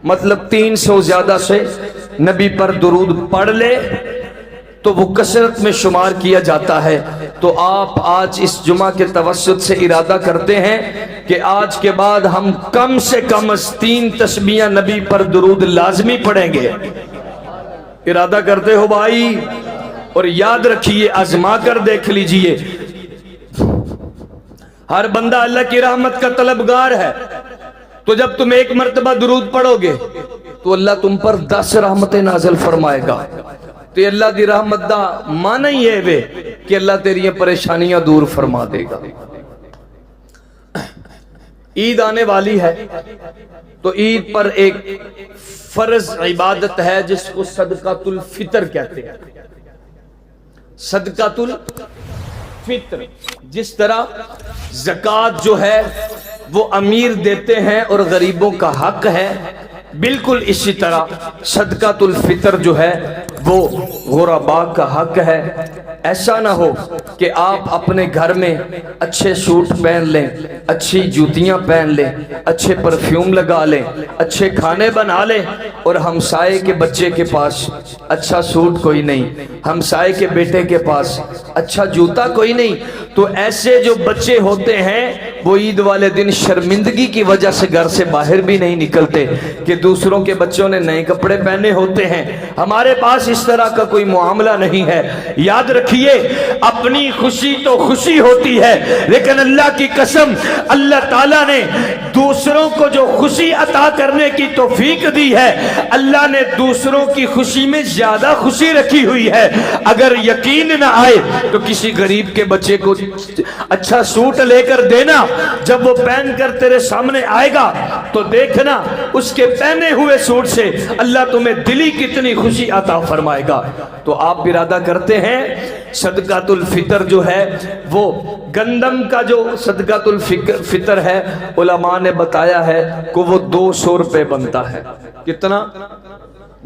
مطلب 300 زیادہ سے نبی پر درود پڑھ لے تو وہ کثرت میں شمار کیا جاتا ہے۔ تو آپ آج اس جمعہ کے توسط سے ارادہ کرتے ہیں کہ آج کے بعد ہم کم سے کم 3 تسبیحاں نبی پر درود لازمی پڑھیں گے۔ ارادہ کرتے ہو بھائی؟ اور یاد رکھیے، آزما کر دیکھ لیجئے، ہر بندہ اللہ کی رحمت کا طلبگار ہے، تو جب تم 1 مرتبہ درود پڑھو گے تو اللہ تم پر 10 رحمتیں نازل فرمائے گا۔ تو اللہ دی رحمت دا معنی یہ ہے کہ اللہ تیری پریشانیاں دور فرما دے گا۔ عید آنے والی ہے، تو عید پر ایک فرض عبادت ہے جس کو صدقۃ الفطر کہتے ہیں۔ صدقۃ الفطر، جس طرح زکوٰۃ جو ہے وہ امیر دیتے ہیں اور غریبوں کا حق ہے، بالکل اسی طرح صدقۃ الفطر جو ہے وہ غرباء کا حق ہے۔ ایسا نہ ہو کہ آپ اپنے گھر میں اچھے سوٹ پہن لیں، اچھی جوتیاں پہن لیں، اچھے پرفیوم لگا لیں، اچھے کھانے بنا لیں، اور ہمسائے کے بچے کے پاس اچھا سوٹ کوئی نہیں، ہمسائے کے بیٹے کے پاس اچھا جوتا کوئی نہیں۔ تو ایسے جو بچے ہوتے ہیں وہ عید والے دن شرمندگی کی وجہ سے گھر سے باہر بھی نہیں نکلتے کہ دوسروں کے بچوں نے نئے کپڑے پہنے ہوتے ہیں۔ ہمارے پاس اس طرح کا کوئی معاملہ نہیں ہے۔ یاد رکھیے، اپنی خوشی تو خوشی ہوتی ہے، لیکن اللہ کی قسم، اللہ تعالیٰ نے دوسروں کو جو خوشی عطا کرنے کی توفیق دی ہے، اللہ نے دوسروں کی خوشی میں زیادہ خوشی رکھی ہوئی ہے۔ اگر یقین نہ آئے تو کسی غریب کے بچے کو اچھا سوٹ لے کر دینا، جب وہ پہن کر تیرے سامنے آئے گا تو دیکھنا اس کے پہنے ہوئے سوٹ سے اللہ تمہیں دلی کتنی خوشی عطا فرمائے گا۔ تو آپ ارادہ کرتے ہیں صدقۃ الفطر جو ہے وہ گندم کا جو صدقۃ الفطر ہے، علماء نے بتایا ہے کہ وہ 200 روپے بنتا ہے۔ کتنا؟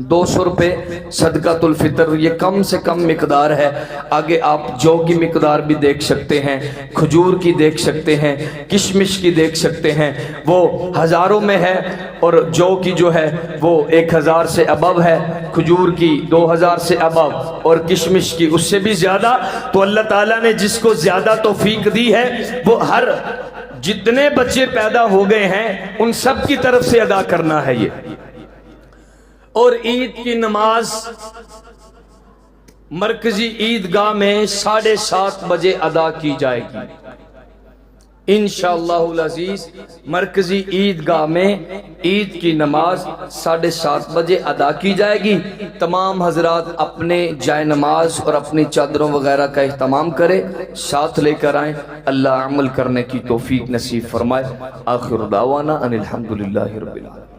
200 روپے صدقۃ الفطر۔ یہ کم سے کم مقدار ہے۔ آگے آپ جو کی مقدار بھی دیکھ سکتے ہیں، کھجور کی دیکھ سکتے ہیں، کشمش کی دیکھ سکتے ہیں، وہ ہزاروں میں ہے، اور جو کی جو ہے وہ 1000 سے ابو ہے، کھجور کی 2000 سے ابو، اور کشمش کی اس سے بھی زیادہ۔ تو اللہ تعالیٰ نے جس کو زیادہ توفیق دی ہے وہ ہر جتنے بچے پیدا ہو گئے ہیں ان سب کی طرف سے ادا کرنا ہے یہ۔ اور عید کی نماز مرکزی عیدگاہ میں 7:30 بجے ادا کی جائے گی انشاءاللہ العزیز۔ مرکزی عیدگاہ میں عید کی نماز 7:30 بجے ادا کی جائے گی۔ تمام حضرات اپنے جائے نماز اور اپنی چادروں وغیرہ کا اہتمام کریں، ساتھ لے کر آئیں۔ اللہ عمل کرنے کی توفیق نصیب فرمائے۔ آخر دعوانا ان الحمدللہ رب العالمین۔